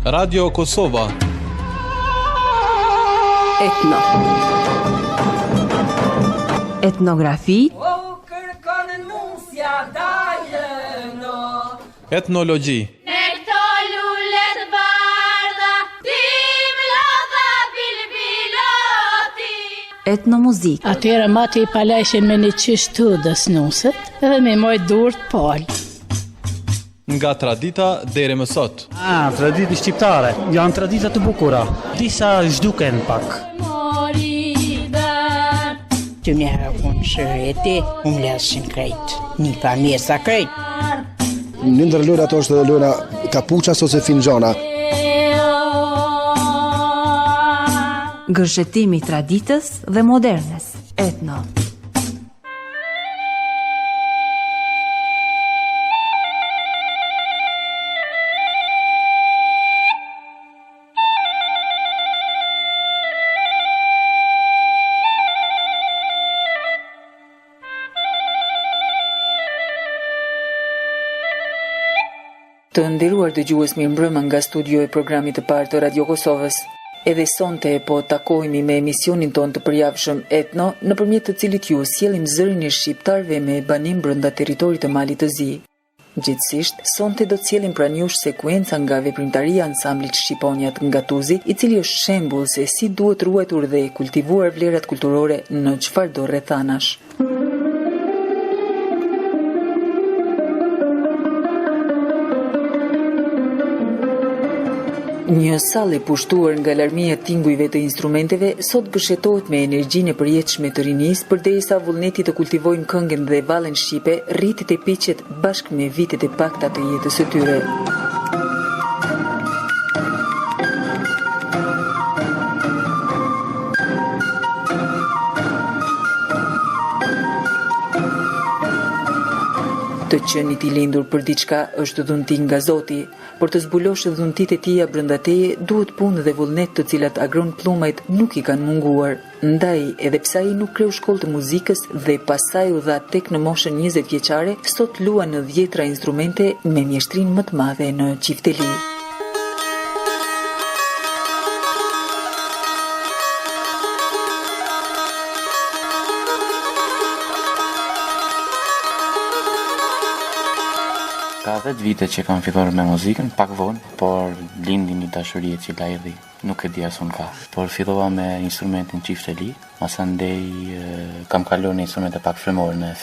Radio Kosova. Etno. Etnografi. Etnologji. Etnomuzik. Atëra mati I paleshin me një qish të dësnuset edhe me mojt dur të palë. Nga tradita deri më sot. Traditë shqiptare, janë tradita të bukura. Disa zhduken pak. Të mjera punë shëreti, unë lesin krejt, një pa mjesa krejt. Një ndër lojrat është lojra kapuças ose finxhana. Gërshetimi I traditës dhe modernes. Etno. Të nderuar dëgjues, mirëmbrëma nga studio I programit të parë të Radio Kosovës. Edhe sonte po takohemi me emisionin ton të përjavshëm Etno, nëpërmjet të cilit ju sjellim zërin E shqiptarëve me banim brenda territorit të Malit të Zi. Gjithsesi, sonte do të sjellim pranë jush sekuenca nga veprimtaria e ansamblit Shqiponjat nga Tuzi, I cili është shembull se si duhet ruajtur dhe kultivuar vlerat kulturore në çfarëdo rrethanash. Një sallë e pushtuar nga larmia e tingujve të instrumenteve sot gëshetohet me energjinë e përjetshme të rinisë përderisa vullneti të kultivojnë këngën dhe vallen shqipe rritet e piqet bashkë me vitet e pakta të jetës së tyre. Të qenit I lindur për diçka është dhunti nga Zoti. Por të zbulosh dhuntitë e tija brenda teje duhet punë dhe vullnet të cilat agron plumajt nuk I kanë munguar. Ndaj, edhe pse ai nuk kreu shkollë të muzikës dhe pastaj u dha tek në moshën 20 vjeçare, sot luan në 10 instrumente me mjeshtrinë më të madhe në Qifteli. Ka 10 vite që kam filluar me muzikën, pak vonë, por lindi një dashuri e cila erdhi, nuk e di as unë ka. Por fillova me instrumentin qifteli, masandej kam kaluar në instrumente pak frymore në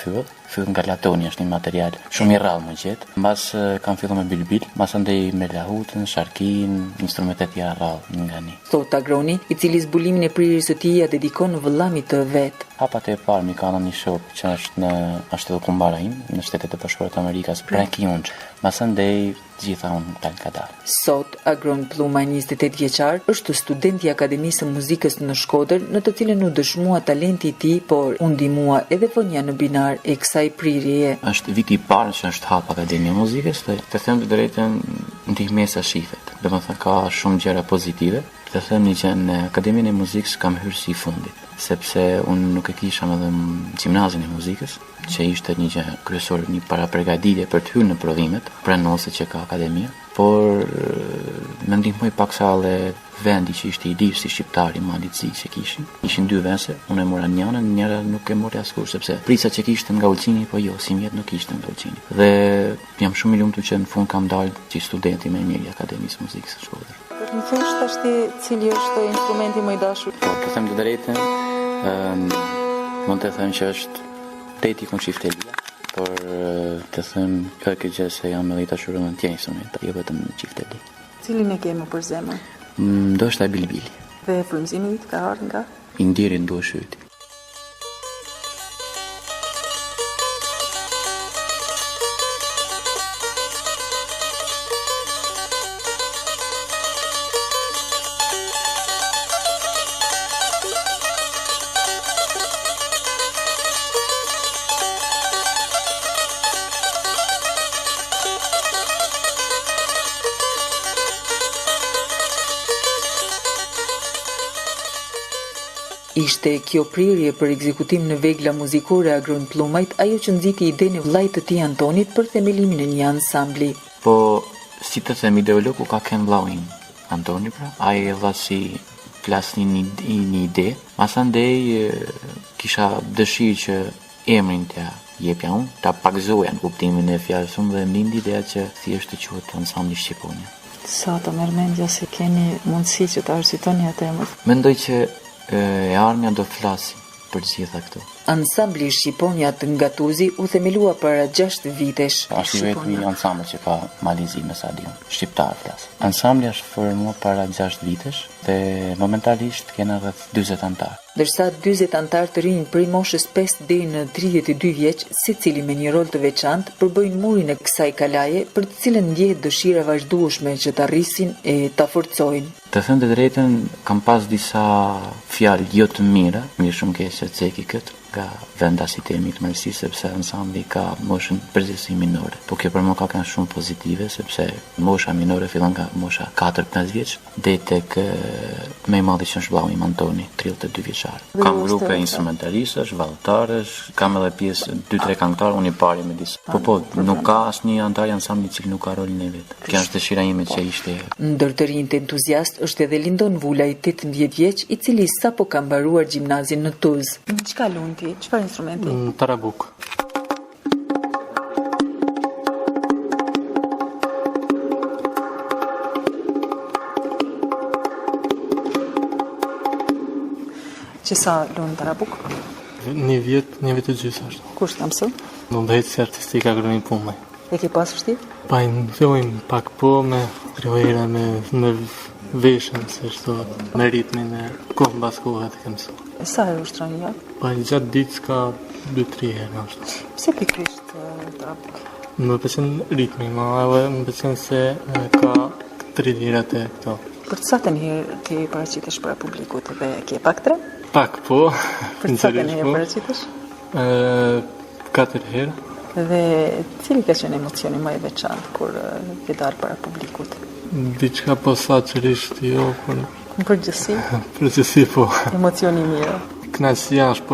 fyll nga latoni është një material shumë I rrallë më gjet. Mbas kam filluar me bilbil, masandej me lahutën, sharkin, instrumente të tjera rrallë nga një. Thot Agroni, I cili zbulimin e prirjes së tij ja dedikon vëllamit të vet. Hapat e parë mi ka një shok që është edhe kumbara im në Shtetet e Bashkuara të Amerikës, Frankie Unç. Masandej gjitha unë talë ka dalë. Sot, Agron Pluma, 28 vjeçar, është student I Akademisë së Muzikës në Shkodër, në të cilën u dëshmua talenti I tij, por u ndihmua edhe vonja në binar e kësaj prirjeje. Është viti I parë që është hap Akademia e Muzikës, dhe të them të drejtën ndihmesa shifet. Domethënë ka shumë gjëra pozitive. Të them një që në Akademinë e Muzikës kam hyrë si I fundit, sepse unë nuk e kisha edhe gjimnazin e muzikës, që ishte një gjë kryesore, një paraprgatitje për të hyrë në prodhimet, pranose që ka akademia, por më ndihmoi paksale vendi që ishte I lirë si shqiptari Malit Zi që kishin. Ishin 2 vende, unë e mora njëra, njëra nuk e mori askur, sepse prisa që kishte nga Ulçini, po jo, si mjet nuk ishte nga Ulçini. Dhe jam shumë I lumtur që në fund kam dalë si studenti më I mirë I Akademisë Muzikës së Shkodër. Më thosh tashti cili është instrumenti më I dashur? Po, të them të drejtën, mund të them që është deti kun qiftelia, por të them kjo gjë se jam edhe I dashur në tjerë instrumenta, jo vetëm në qifteli. Cilin e ke më për zemër? Ndoshta bilbili. Dhe frymëzimi I ka ardhur nga? I ndirin dueshyti. Ishte kjo prirje për ekzekutim në vegla muzikore Agron Plumajt ajo që nxiti idenë e vllait të tij Antonit për themelimin e një ansambli. Po, si të them, ideologu ka Ken vllau im. Antoni pra, ai e dha si plasni një ide, masandej kisha dëshirë që emrin t'ja jepja unë, ta pakzoja në kuptimin e fjalës unë dhe më lindi ideja që thjesht të quhet ansambli Shqiponia. Sa të merr mendja se keni mundësi që të arsyetoni atë emër? Mendoj që e ardhmja do flasi për gjitha këto. Ansambli Shqiponia të Ngatuzi u themelua para 6 vitesh. Është i vetmi ansambël që ka Malizi me stadion, shqiptar flas. Ansambli është formuar para 6 vitesh dhe momentalisht kena rreth 40 antar. Ndërsa 40 antar të rinj prej moshës 5 deri në 32 vjeç, secili me një rol të veçantë, përbëjnë murin e kësaj kalaje për të cilën ndjehet dëshira vazhdueshme që ta rrisin e ta forcojnë. Të them të drejtën, kam pas disa fjalë jo të mira, mirë shumë keq se ceki këtë nga vendasit e mi të Malësisë, sepse ansambli ka moshën përgjithësi minore. Po kjo për mua ka kanë shumë pozitive, sepse mosha minore fillon nga mosha 4-5 vjeç deri tek më i madhi që është vllau im Antoni, 32 vjeçar. Kam grupe instrumentalistësh, vallëtarësh, kam edhe pjesë 2-3 këngëtarë, unë i pari me disa. Po, nuk ka asnjë antar i ansamblit që nuk ka rolin e vet. Kjo është dëshira ime që ishte. Ndër të rinjt entuziast është edhe Lindon Vulaj, 18 vjeç, i cili sapo ka mbaruar gjimnazin në Tuzë. Çka lund ti? Çfarë instrumenti? Tarabuk. Që sa lund tarabuk? Një vit e gjysë është. Kush ta mëson? Do bëhet si artistik agronomi punoj. E ke pas vështirë? Pa në fillim pak po me kriohera me veshën, se shto, me ritmin e kohë mbas kohë të kem mësuar. Sa herë ushtron një javë? Pa gjatë ditës ka 2-3 herë në ashtu. Pse pikërisht tarabuk? Më pëlqen ritmi, edhe më pëlqen se ka 3 lirat e këto. Për të satën herë ti paraqitesh para publikut dhe ke pak tre? Pak po. Për të satën herë paraqitesh? 4 herë. Dhe cili ka qenë emocioni më i veçantë kur ke dalë para publikut? Diçka posaçërisht jo, por në përgjithësi? Përgjithësi po. Emocioni mirë. Kënaqësia është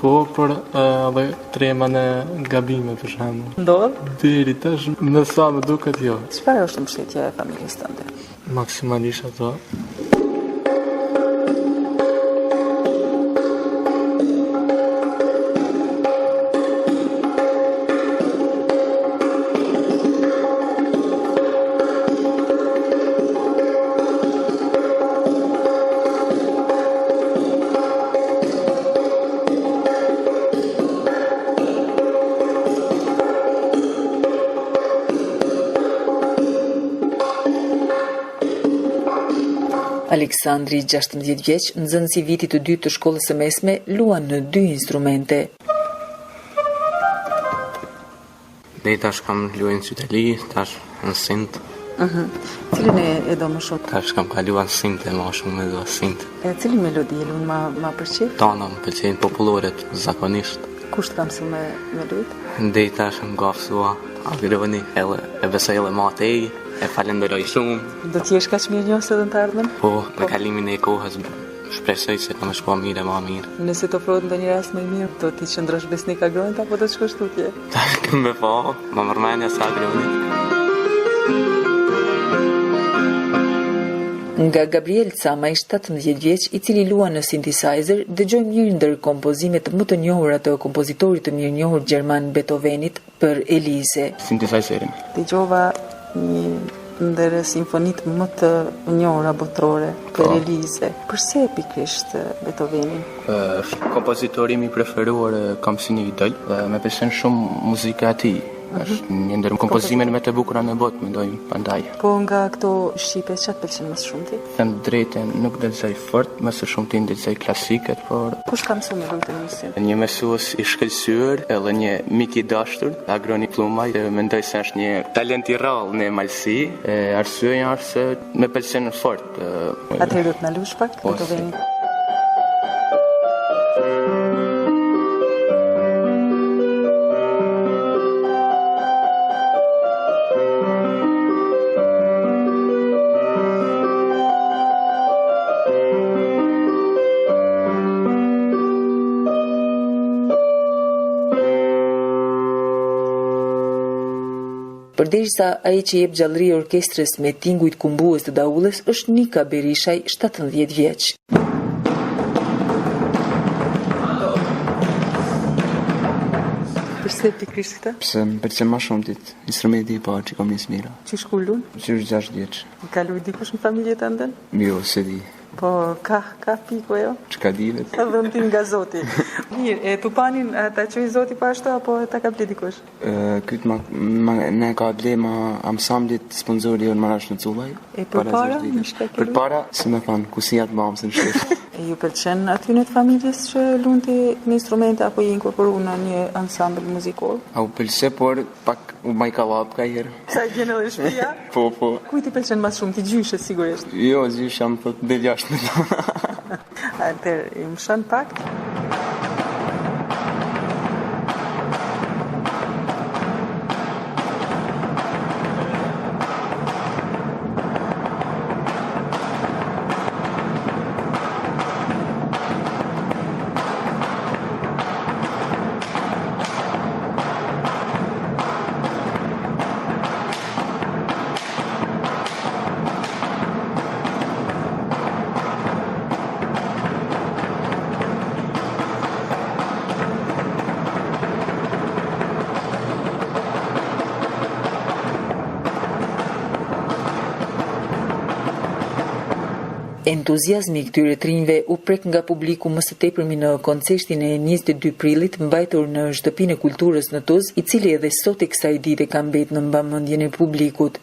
por edhe trema në gabime për shembull. Ndodh? Deri tash në sa më duket jo. Çfarë është mbështetja e familjes tënde? Maksimalisht ato. Aleksandri, 16 vjeç, nxënësi i vitit të dytë të shkollës së mesme, luan në 2 instrumente. Deri tash kam luajtur në qyteli, tash në sint. Cilin e do më shumë? Tash kam kaluar në sint e ma shumë me do sint. E cilin melodi e lun ma përqef? Tana më pëlqejnë populloret, zakonisht. Kusht kam su me lujt? Deri tash më gafsua agroni, e besoj edhe ma te e falenderoj shumë. Do t'jesh kaq mirë njohës edhe në të ardhmen? Po, me kalimin e kohës shpresoj se kam shkuar mirë e ma mirë. Nëse të ofrohet ndonjë rast më i mirë, do t'i qëndrosh besnik agronit apo do të shkosh tutje? Tash këmë me po, më mërmenja sa agronit. Nga Gabriel Camaj, 17 vjeç, i cili luan në synthesizer, dëgjojmë njërin ndër kompozimet më të njohura të kompozitorit të mirënjohur gjerman Beethovenit për Elise. Synthesizerin. Dëgjova një ndër simfonit më të njohura botërore për Elise. Përse pikërisht Beethovenin? Kompozitori mi preferuar kam si një idol dhe me pëlqen shumë muzika e tij. Është një ndër kompozimet më të bukura në botë, mendoj prandaj. Po nga këto shqipe, çfarë pëlqen më shumë ti? Them drejtën, nuk lexoj fort, më së shumti lexoj klasiket, por kush ka mësuar me lutën nisin? Një mësues i shkëlqyer, edhe një mik i dashur, Agroni Plumaj, mendoj se është një talent i rrallë në Malsi, arsyeja është se më pëlqen fort. Atëherë do të na lush pak Beethovenin. Për Përderisa ai që jep gjallëri orkestrës me tingujt kumbues të Daullës është Nika Berishaj, 17 vjeç. Pse pikërisht këtë? Pse më pëlqen më shumë ditë instrumenti i parë që kam nisë mira. Që shkullun? Që është 6 vjeç. Ka luajtur dikush në familje të ndën? Jo, se di. Po, ka piko jo? Çka divet? Dhëntim nga Zoti. Mirë, e tupanin ta çoi Zoti pa ashtu apo ta ka ble dikush? Kyt ne ka ble ma ansamblit sponsori jonë Marash në Cullaj. E përpara? Përpara, si më thanë, kusijat mamës në shtet. E ju pëlqen aty në të familjes që lundi me instrumente apo i inkorporu në një ansambl muzikor? A u pëlqe, por pak u maj kalap ka herë. Sa i gjenë edhe shtëpia? Po. Kujt i pëlqen më shumë, ti gjyshet sigurisht? Jo, gjysha më thot del jashtë me ta. Atëherë, i më shën pak? Entuziazmi i këtyre trinjve u prek nga publiku më së tepërmi në koncertin e 22 prillit mbajtur në Shtëpinë e Kulturës në Tuzë, i cili edhe sot e kësaj dite ka mbetur në mbamendjen e publikut.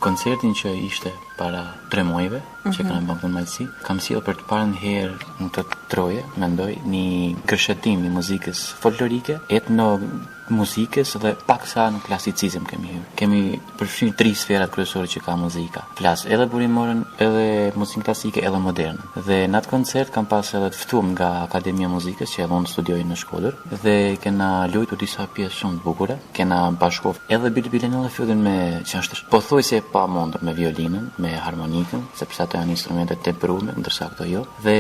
Koncertin që ishte para 3 muajve, që kanë bërë në Malësi, kam sjellë për të parën herë në këtë troje, mendoj, një gërshetim i muzikës folklorike, etno-muzikës dhe paksa në klasicizëm kemi hyrë. Kemi përfshirë 3 sferat kryesore që ka muzika. Flas edhe burimorën, edhe muzikën klasike, edhe moderne. Dhe në atë koncert kam pas edhe të ftuar nga Akademia e Muzikës, që edhe unë studioj në Shkodër, dhe kena luajtur disa pjesë shumë të bukura. Kena bashkof edhe bilbilin edhe fillin me që është pothuajse pa mundur me violinën, me harmonikën, sepse ato janë instrumente të tepruara, ndërsa këto jo. Dhe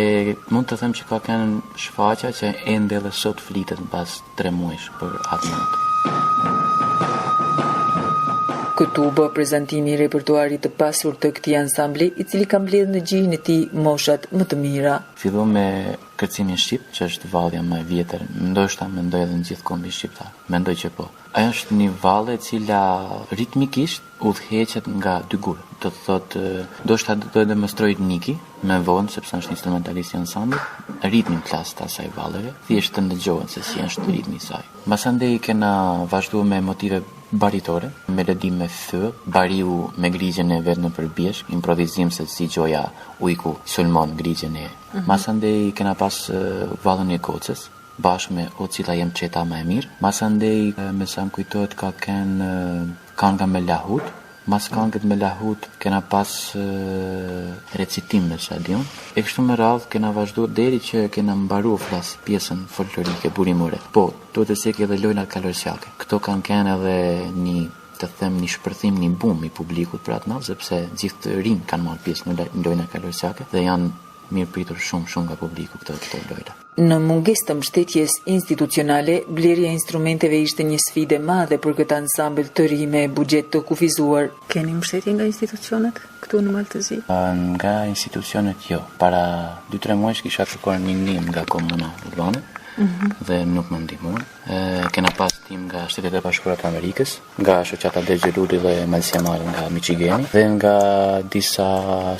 mund të them që ka kanë shfaqja që ende edhe sot flitet mbas 3 muajsh për atë moment. Këtu u bë prezantimi i repertuarit të pasur të këtij ansambli, i cili ka mbledhur në gjirin e tij moshat më të mira. Fillon me kërcimin shqip, që është vallja më e vjetër, ndoshta mendoj edhe në gjithë kombin shqiptar. Mendoj që po. Ajo është një vallë e cila ritmikisht udhëheqet nga 2 gur. Do të thotë, ndoshta do të demonstroj Niki me vonë, sepse është instrumentalist i ansamblit, ritmin klas të asaj vallëve, thjesht të ndëgjohen se si është ritmi i saj. Mbasandej kena vazhduar me motive baritore, melodi me fë, bariu me grigjen e vet në përbiesh, improvizim se si gjoja ujku sulmon grigjen e. Masandej kena pas vallën e Kocës, bashkë me O cila jem qeta më e mirë. Masandej me sa më kujtohet ka kenë kanga me lahut. Mas kangët me lahut kena pas recitim me stadion. E kështu me radhë kena vazhduar deri që kena mbaruar flas pjesën folklorike burimore. Po, duhet të sek edhe lojnat kalorsiake. Këto kanë kenë edhe një shpërthim, një bum i publikut për atë natë, sepse gjithë të rinë kanë marrë pjesë në lojnat kalorsiake dhe janë mirë pritur shumë nga publiku këto lojra. Në mungesë të mbështetjes institucionale, blerja e instrumenteve ishte një sfidë e madhe për këtë ansambël të ri me buxhet të kufizuar. Keni mbështetje nga institucionet këtu në Maltëzi? Nga institucionet jo. Para 2-3 muajsh kisha kërkuar një ndihmë nga komuna urbane. Dhe nuk më ndihmuan. Kena pas tim nga Shtetet e Bashkuara të Amerikës, nga shoqata Dexheluli dhe Malsiamari nga Michigani dhe nga disa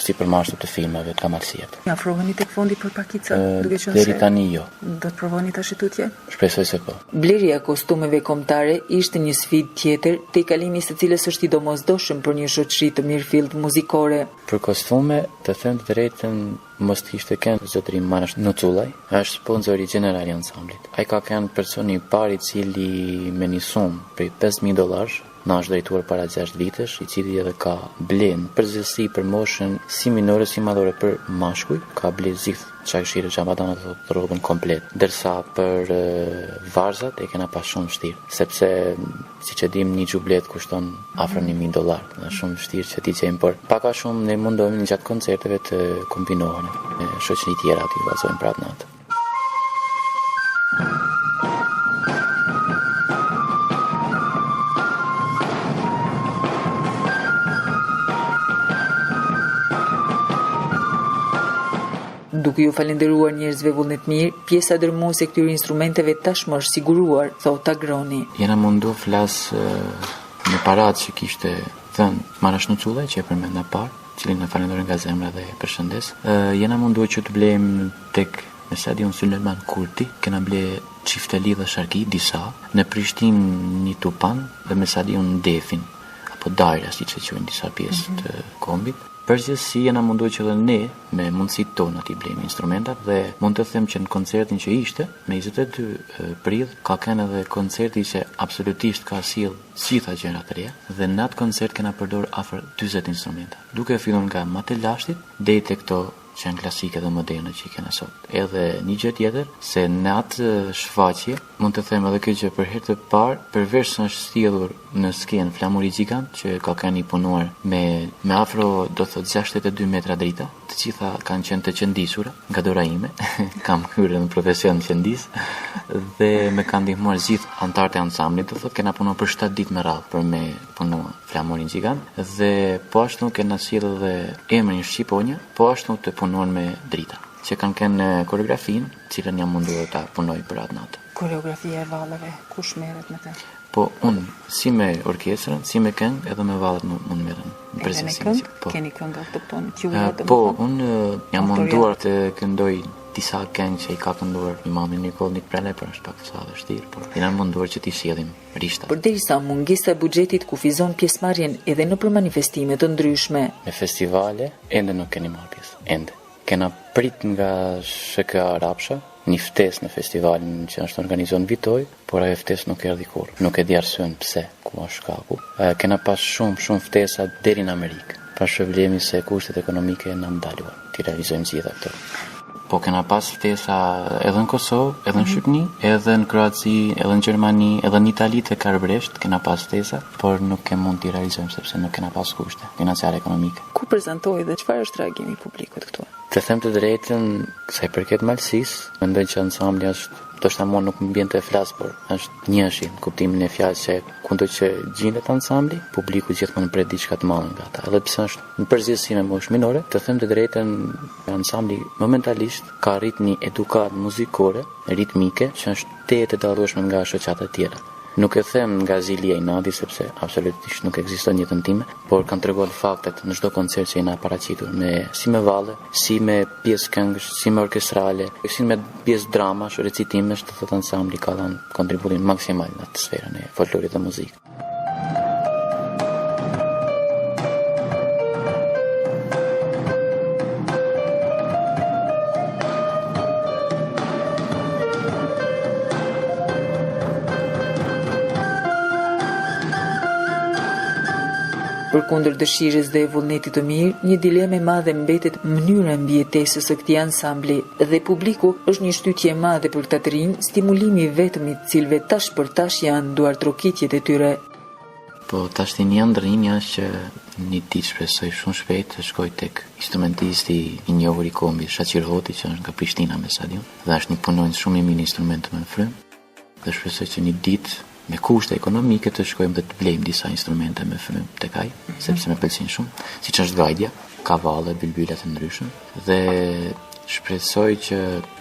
sipërmarrëse të filmave të Malsiat. Ja afroheni tek fondi për pakica, duke qenë deri tani jo. Do të provoni tash tutje? Shpresoj se po. Blerja e kostumeve kombëtare ishte një sfidë tjetër, te kalimi së cilës është i domosdoshëm për një shoqëri të mirëfillt muzikore. Për kostume, të them të drejtën, mos kishte kënë zotëri Marash në Cullaj, është sponsori general i ansamblit. Ai ka kënë personi i pari i cili me një sumë prej $5,000 na është drejtuar para 6 vitesh, i cili edhe ka blen përgjithësi për moshën si minore si madhore për mashkuj, ka ble gjithë çajshire çamadana të rrobën komplet. Ndërsa për varzat e kena pas shumë vështirë, sepse siç e dim një xhublet kushton afër $1.000. Është shumë vështirë që ti gjejmë, por pak a shumë ne mundohemi gjatë koncerteve të kombinohen me shoqëri tjera aty vazhdojmë për atë natë. Duke ju falenderuar njerëzve vullnet mirë, pjesa dërmuese e këtyre instrumenteve tashmë është siguruar, thot Agroni. Jena mundu flas në paratë që kishte thënë Mara Shnuculla, që e përmenda parë, cilin në falenderoj nga zemra dhe përshëndes. Jena mundu që të blejmë tek në stadion Sulejman Kurti, kena ble Çifteli dhe Sharki, disa, në Prishtinë një Tupan dhe me stadion Defin, apo Dajra, si që quajnë disa pjesë të kombit. Përgjithësi jena mundu që dhe ne me mundësit tona t'i blejmë instrumentat dhe mund të them që në koncertin që ishte, me 22 prill, ka kënë edhe koncerti që absolutisht ka sill gjitha gjëra të reja dhe në atë koncert kena përdor afër 40 instrumenta. Duke fillon nga më të lashtit deri te këto që janë klasike dhe moderne që i kena sot. Edhe një gjë tjetër, se në atë shfaqje, mund të them edhe kjo që për herë të parë, përveç se është sjellur në skenë Flamuri Gjigant, që ka kanë i punuar me afro do thot 62 metra drita, të gjitha kanë qenë të qëndisura nga dora ime, kam hyrë në profesion qëndis, dhe me kanë ndihmuar gjithë antarët e ansamblit, do thot kena punuar për 7 ditë me radhë për me punuar Flamurin Gjigant, dhe po ashtu kena sjellë edhe emrin Shqiponja, po ashtu të punuar me drita, që kanë kënë koreografin, cilën jam mundur ta punoj për atë natë. Koreografia e vallave, kush merret me të? Po unë, si me orkestrën, si me këngë, edhe me vallet mund merrem në prezencë. Po. Keni këngë të tonë? Po, unë jam munduar të këndoj disa këngë që i ka kënduar imami Nikolnik Prele, por është pak sa vështirë, por jena munduar që t'i sjellim rishtat. Përderisa mungesa e buxhetit kufizon pjesëmarrjen edhe në për manifestime të ndryshme. Në festivale ende nuk keni marrë pjesë, ende. Kena prit nga SHK Rapsha një ftesë në festivalin që është organizuar në Vitoj, por ajo ftesë nuk erdhi kurrë. Nuk e di arsyen pse, ku është shkaku. Kena pas shumë ftesa deri në Amerikë. Pra shpërblemi se kushtet ekonomike na ndaluan të realizojmë gjitha këto. Po kena pas ftesa edhe në Kosovë, edhe në Shqipëni, edhe në Kroaci, edhe në Gjermani, edhe në Itali te Karbresht kena pas ftesa, por nuk e mund t'i realizojmë sepse nuk kena pas kushte financiare ekonomike. Ku prezantoi dhe çfarë është reagimi i publikut këtu? Të them të drejtën, sa i përket malësisë, mendoj që ansambli është, ndoshta mua nuk më vjen të flas, por është njëshi në kuptimin e fjalës se kundo që gjendet ansambli, publiku gjithmonë pret diçka të madhe nga ata. Edhe pse është në përgjithësi me moshë minore, të them të drejtën, ansambli momentalisht ka arrit një edukat muzikore, ritmike, që është tetë e dallueshme nga shoqata të tjera. Nuk e them nga zili e inati, sepse absolutisht nuk ekziston jetën time, por kanë treguar faktet në çdo koncert që jena paraqitur, si me valle, si me pjesë këngësh, si me orkestrale, si me pjesë dramash, recitimesh, të thotë ansambli ka dhënë kontributin maksimal në atë sferën e folklorit dhe muzikë. Përkundër dëshirës dhe vullnetit të mirë, një dilemë e madhe mbetet mënyra e mbijetesës së këtij ansambli dhe publiku është një shtytje e madhe për këta të rinj, stimulimi vetëm i cilëve tash për tash janë duar trokitjet e tyre. Po tash një ndërhinja është që një ditë shpresoj shumë shpejt të shkoj tek instrumentisti i njohur i kombit Shaqir Hoti, që është nga Prishtina me stadion, dhe është një punonjës shumë i mirë instrumente me frym. Dhe shpresoj që një ditë me kushte ekonomike të shkojmë dhe të blejmë disa instrumente me frym tek ai, sepse më pëlqejnë shumë, siç është gajdia, kavalle, bylbyla të ndryshme, dhe shpresoj që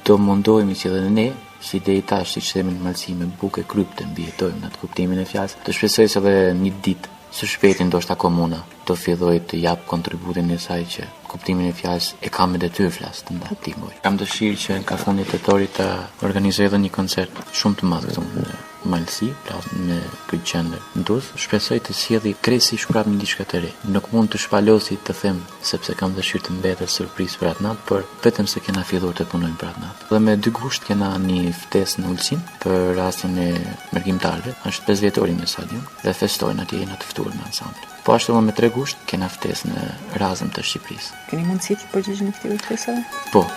do mundohemi që edhe ne, si deri tash, siç themi në malësi me bukë krypte mbijetojmë në atë kuptimin e fjalës, të shpresoj se edhe një ditë së shpejti ndoshta komuna do filloj të jap kontributin e saj që kuptimin e fjalës e kam me detyrë flas të ndihmoj. Kam dëshirë që ka fundit tetorit të organizoj edhe një koncert shumë të madh këtu në Malësi, me këtë qendër ndus, shpresoj të sjellë kresi shprap një diçka të re. Nuk mund të shpalosi të them sepse kam dëshirë të mbetet surprizë për atë natë, por vetëm se kena filluar të punojmë për atë natë. Dhe me dy gusht kena një ftesë në Ulqin për rastin e mërgjimtarëve. Është 5 vjetori me stadium dhe festojnë atje, jena të ftuar me ansambl. Po ashtu edhe me 3 gusht kena ftesë në Razëm të Shqipërisë. Keni mundësi të përgjigjeni këtyre ftesave? Po.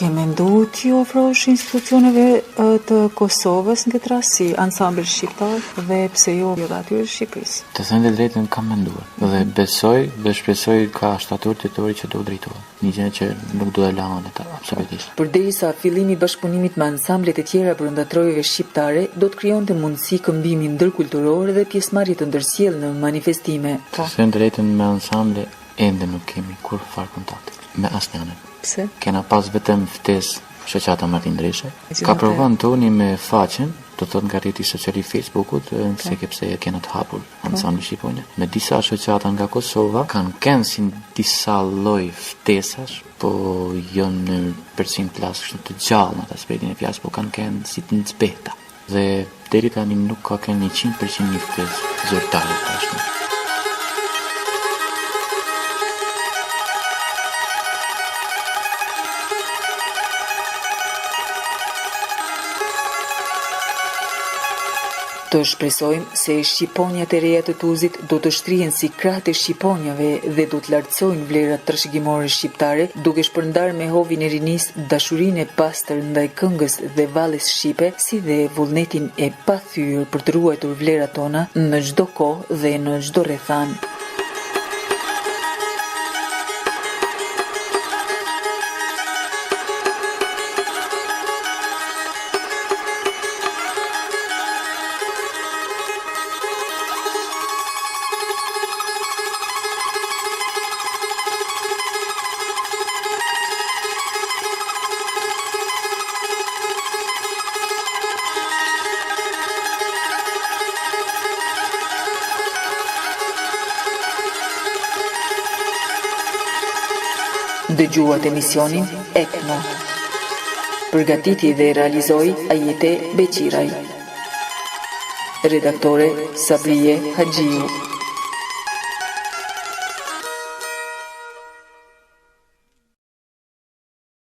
Ke mendu t'ju ofrosh institucioneve të Kosovës në këtë rast si ansambël shqiptar dhe pse jo edhe atyre të Shqipërisë? Të thënë të drejtën kam menduar dhe besoj dhe shpresoj ka shtator tetori që do drejtohet. Një gjë që nuk do e lanë ata absolutisht. Përderisa fillimi i bashkëpunimit me ansamblet e tjera brenda trojeve shqiptare do të krijonte mundësi këmbimi ndërkulturor dhe pjesëmarrje të ndërsjellë në manifestime. Të thënë të drejtën me ansamble ende nuk kemi kur fare kontakti me asnjërin. Pse? Kena pas vetëm ftesë shoqata Martin Dreshe. Ka provuar toni me faqen, do thot nga rrjeti social i Facebookut, se pse kena të hapur ansambli shqiponja. Me disa shoqata nga Kosova kanë kenë si disa lloj ftesash, po jo në përsim plas kështu të gjallë në atë aspektin e fjalës, po kanë kenë si të nxbeta. Dhe deri tani nuk ka kenë 100% një ftesë zyrtare tashmë. Të shpresojmë se shqiponjat e reja të Tuzit do të shtrihen si krahët e shqiponjave dhe do të lartësojnë vlerat trashëgimore shqiptare, duke shpërndarë me hovin e rinisë dashurinë e pastër ndaj këngës dhe valles shqipe, si dhe vullnetin e pathyer për të ruajtur vlerat tona në çdo kohë dhe në çdo rrethan. Dëgjuat emisionin Etno. Përgatiti dhe realizoi Ajete Beqiraj. Redaktore Sabrije Haxhiu.